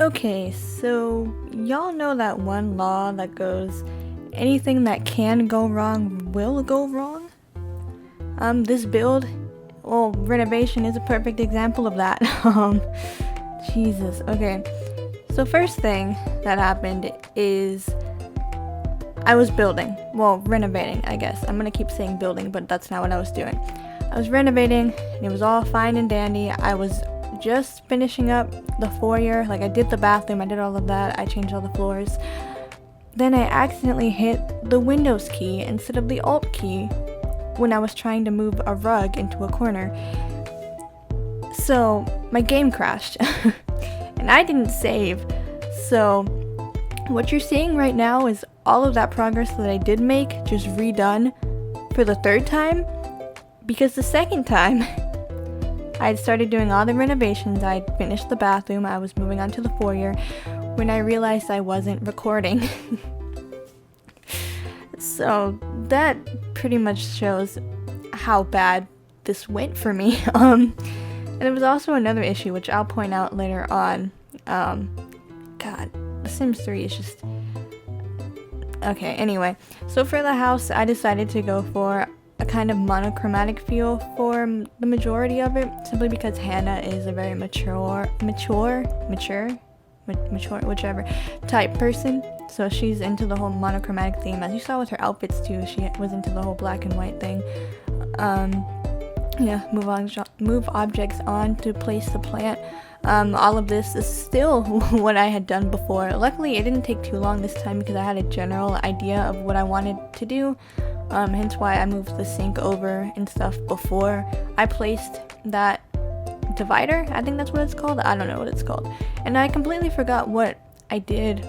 Okay, so y'all know that one law that goes, anything that can go wrong will go wrong? This build, well, renovation is a perfect example of that. Jesus, okay. So first thing that happened is I was building, well, renovating, I guess. I'm gonna keep saying building, but that's not what I was doing. I was renovating, and it was all fine and dandy. I was just finishing up the foyer, like I did the bathroom, I did all of that, I changed all the floors. Then I accidentally hit the Windows key instead of the Alt key when I was trying to move a rug into a corner. So my game crashed, and I didn't save. So what you're seeing right now is all of that progress that I did make just redone for the third time, because the second time I had started doing all the renovations, I had finished the bathroom, I was moving on to the foyer, when I realized I wasn't recording. So that pretty much shows how bad this went for me. And there was also another issue, which I'll point out later on. God, The Sims 3 is just... Okay, anyway. So for the house, I decided to go for a kind of monochromatic feel for the majority of it, simply because Hannah is a very mature, whichever type person. So she's into the whole monochromatic theme, as you saw with her outfits too. She was into the whole black and white thing. Move objects on to place the plant. All of this is still what I had done before. Luckily, it didn't take too long this time because I had a general idea of what I wanted to do. Hence why I moved the sink over and stuff before I placed that divider. I think that's what it's called. I don't know what it's called. And I completely forgot what I did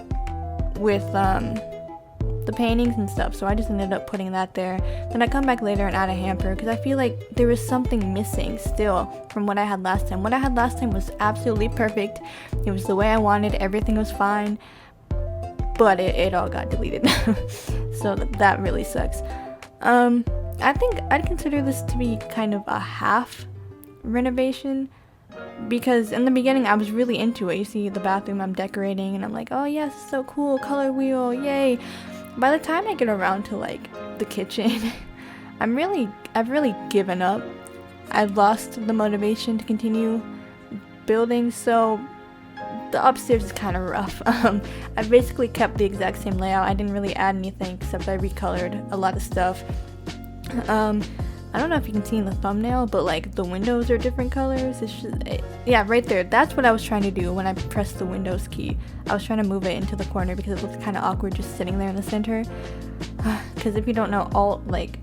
with the paintings and stuff, so I just ended up putting that there. Then I come back later and add a hamper because I feel like there was something missing still from what I had last time. What I had last time was absolutely perfect. It was the way I wanted. Everything was fine, but it all got deleted. So that really sucks. I think I'd consider this to be kind of a half renovation, because in the beginning I was really into it. You see the bathroom I'm decorating and I'm like, oh yes, so cool, color wheel, yay. By the time I get around to like the kitchen, I've really given up. I've lost the motivation to continue building, so the upstairs is kind of rough. I basically kept the exact same layout. I didn't really add anything except I recolored a lot of stuff. I don't know if you can see in the thumbnail, but like the windows are different colors. It's just, yeah, right there. That's what I was trying to do when I pressed the Windows key. I was trying to move it into the corner because it looked kind of awkward just sitting there in the center. Because if you don't know, Alt, like,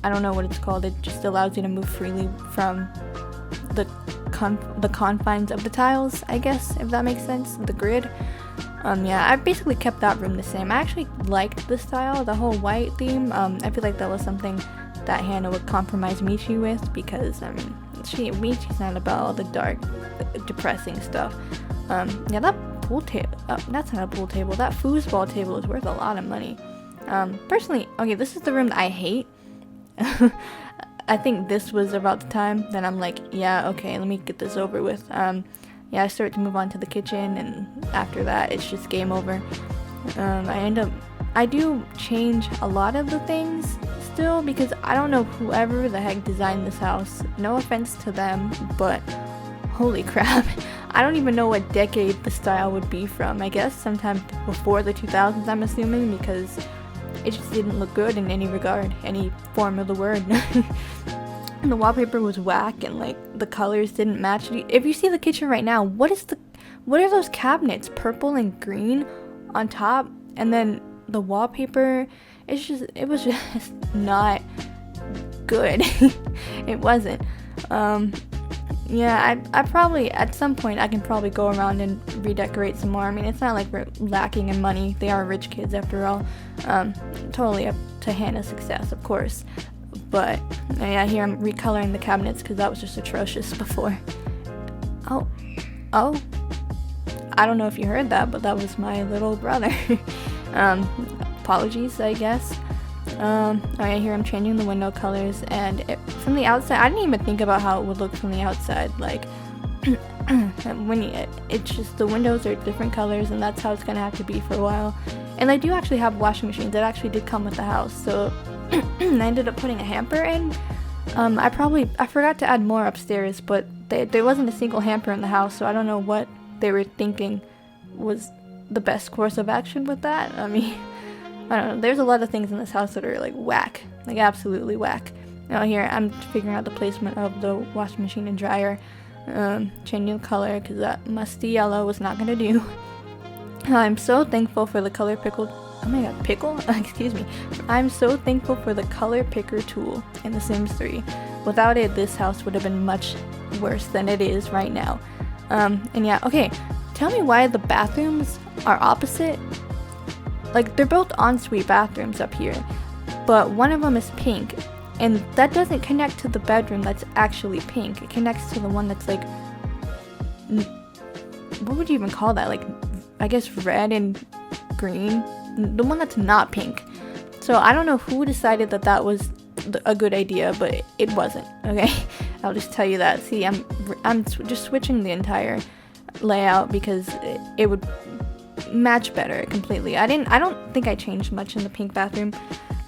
I don't know what it's called. It just allows you to move freely from the confines of the tiles, I guess, if that makes sense, the grid. Yeah, I basically kept that room the same. I actually liked the style, the whole white theme. I feel like that was something that Hannah would compromise Michi with, because Michi's not about all the dark, depressing stuff. Yeah, that pool table, that's not a pool table, that foosball table is worth a lot of money. Personally, okay, this is the room that I hate. I think this was about the time that I'm like, yeah, okay, let me get this over with. Yeah, I start to move on to the kitchen, and after that, it's just game over. I do change a lot of the things still, because I don't know whoever the heck designed this house. No offense to them, but holy crap. I don't even know what decade the style would be from. I guess sometime before the 2000s, I'm assuming, because it just didn't look good in any regard, any form of the word. The wallpaper was whack, and like the colors didn't match. If you see the kitchen right now, what are those cabinets? Purple and green on top, and then the wallpaper, it was just not good. It wasn't. Yeah, I probably, at some point, I can probably go around and redecorate some more. I mean, it's not like we're lacking in money. They are rich kids after all. Totally up to Hannah's success, of course. But yeah, here I'm recoloring the cabinets because that was just atrocious before. Oh, I don't know if you heard that, but that was my little brother. Apologies, I guess. Alright, here I'm changing the window colors, and from the outside, I didn't even think about how it would look from the outside. Like, it's just the windows are different colors, and that's how it's gonna have to be for a while. And I do actually have washing machines that actually did come with the house, so I ended up putting a hamper in. I forgot to add more upstairs, but there wasn't a single hamper in the house, so I don't know what they were thinking was the best course of action with that. I mean, I don't know, there's a lot of things in this house that are like whack, like absolutely whack. Now here, I'm figuring out the placement of the washing machine and dryer. Changing the color because that musty yellow was not gonna do. I'm so thankful for the color pickle. Oh my god, pickle? Excuse me. I'm so thankful for the color picker tool in The Sims 3. Without it, this house would have been much worse than it is right now. And yeah, okay. Tell me why the bathrooms are opposite. Like, they're both ensuite bathrooms up here, but one of them is pink. And that doesn't connect to the bedroom that's actually pink. It connects to the one that's like, what would you even call that? Like, I guess red and green. The one that's not pink. So I don't know who decided that that was a good idea, but it wasn't. Okay, I'll just tell you that. See, I'm just switching the entire layout because it would match better completely. I don't think I changed much in the pink bathroom.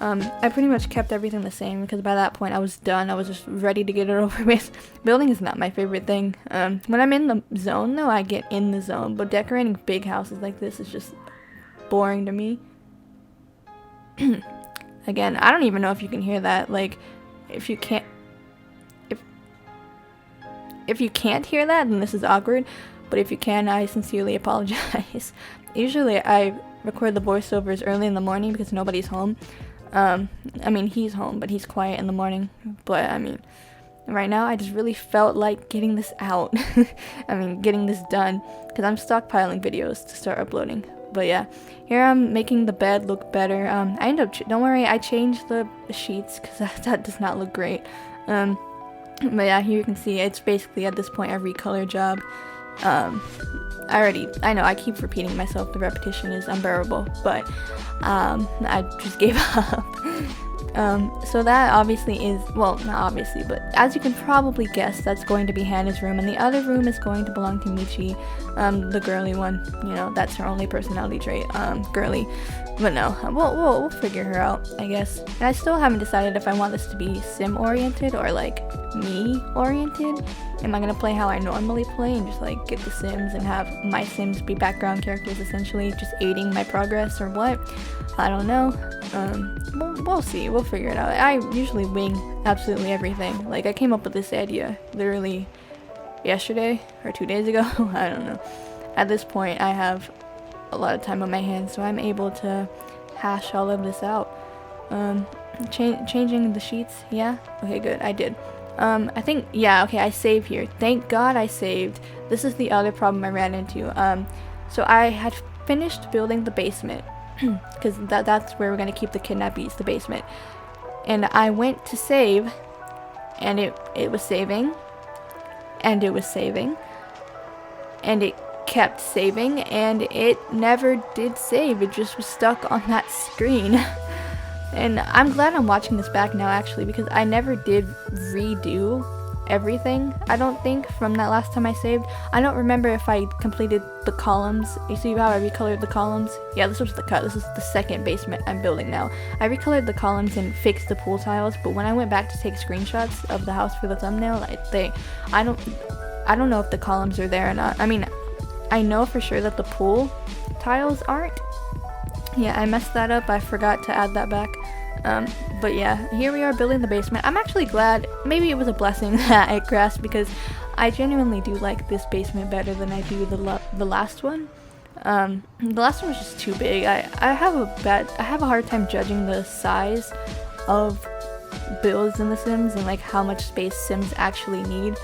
I pretty much kept everything the same because by that point I was done. I was just ready to get it over with. Building is not my favorite thing. When I'm in the zone though, I get in the zone, but decorating big houses like this is just boring to me. Again, I don't even know if you can hear that. Like, if you can't hear that, then this is awkward. But if you can, I sincerely apologize. Usually I record the voiceovers early in the morning because nobody's home. I mean, he's home, but he's quiet in the morning. But, I mean, right now, I just really felt like getting this out. I mean, getting this done. Because I'm stockpiling videos to start uploading. But, yeah. Here I'm making the bed look better. Don't worry, I changed the sheets because that does not look great. But, yeah, here you can see it's basically, at this point, a recolor job. I know I keep repeating myself, the repetition is unbearable, but I just gave up. So that obviously is, well, not obviously, but as you can probably guess, that's going to be Hannah's room, and the other room is going to belong to Michi, the girly one. You know, that's her only personality trait, girly. But no, we'll figure her out, I guess. And I still haven't decided if I want this to be sim-oriented or, like, me-oriented. Am I gonna play how I normally play and just, like, get the Sims and have my Sims be background characters, essentially, just aiding my progress, or what? I don't know. We'll see. We'll figure it out. I usually wing absolutely everything. Like, I came up with this idea literally yesterday or 2 days ago. I don't know. At this point, I have a lot of time on my hands, so I'm able to hash all of this out. Changing the sheets, yeah? Okay, good, I did. I think, yeah, okay, I saved here. Thank God I saved. This is the other problem I ran into. So I had finished building the basement, because that's where we're going to keep the kidnappees, the basement. And I went to save, and it was saving, and it was saving, and it kept saving, and it never did save. It just was stuck on that screen. And I'm glad I'm watching this back now, actually, because I never did redo everything, I don't think, from that last time I saved. I don't remember if I completed the columns. You see how I recolored the columns? Yeah, this was the cut. This is the second basement I'm building now. I recolored the columns and fixed the pool tiles, but when I went back to take screenshots of the house for the thumbnail, I don't know if the columns are there or not. I mean, I know for sure that the pool tiles aren't. Yeah, I messed that up. I forgot to add that back. But yeah, here we are building the basement. I'm actually glad, maybe it was a blessing that I crashed, because I genuinely do like this basement better than I do the last one. The last one was just too big. I have a hard time judging the size of builds in The Sims and like how much space Sims actually need.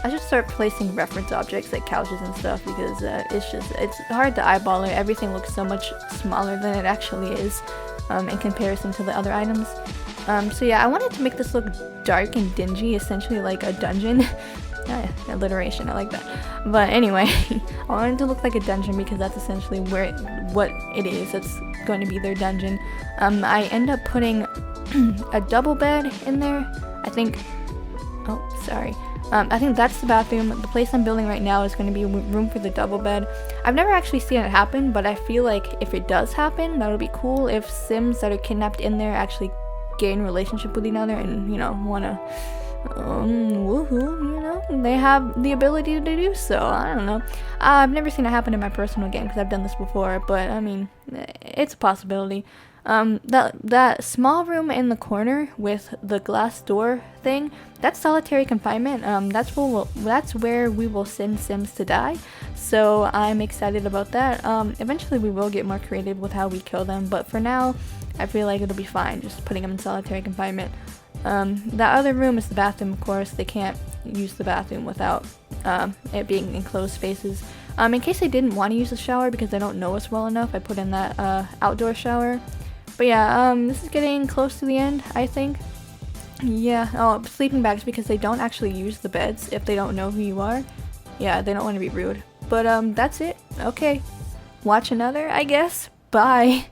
I should start placing reference objects like couches and stuff, because it's hard to eyeball it. Everything looks so much smaller than it actually is in comparison to the other items. So yeah, I wanted to make this look dark and dingy, essentially like a dungeon. Alliteration, I like that. But anyway, I wanted to look like a dungeon because that's essentially what it is. That's going to be their dungeon. I end up putting a double bed in there, I think. Oh, sorry. I think that's the bathroom. The place I'm building right now is going to be room for the double bed. I've never actually seen it happen, but I feel like if it does happen, that would be cool. If Sims that are kidnapped in there actually gain relationship with each other and, you know, want to woohoo, you know, they have the ability to do so. I don't know. I've never seen it happen in my personal game because I've done this before, but I mean, it's a possibility. That small room in the corner with the glass door thing, that's solitary confinement. That's where we will send Sims to die. So I'm excited about that. Eventually we will get more creative with how we kill them, but for now, I feel like it'll be fine just putting them in solitary confinement. That other room is the bathroom, of course. They can't use the bathroom without it being enclosed spaces. In case they didn't want to use the shower because they don't know us well enough, I put in that outdoor shower. But yeah, this is getting close to the end, I think. Yeah, oh, sleeping bags because they don't actually use the beds if they don't know who you are. Yeah, they don't want to be rude. But that's it. Okay, watch another, I guess. Bye.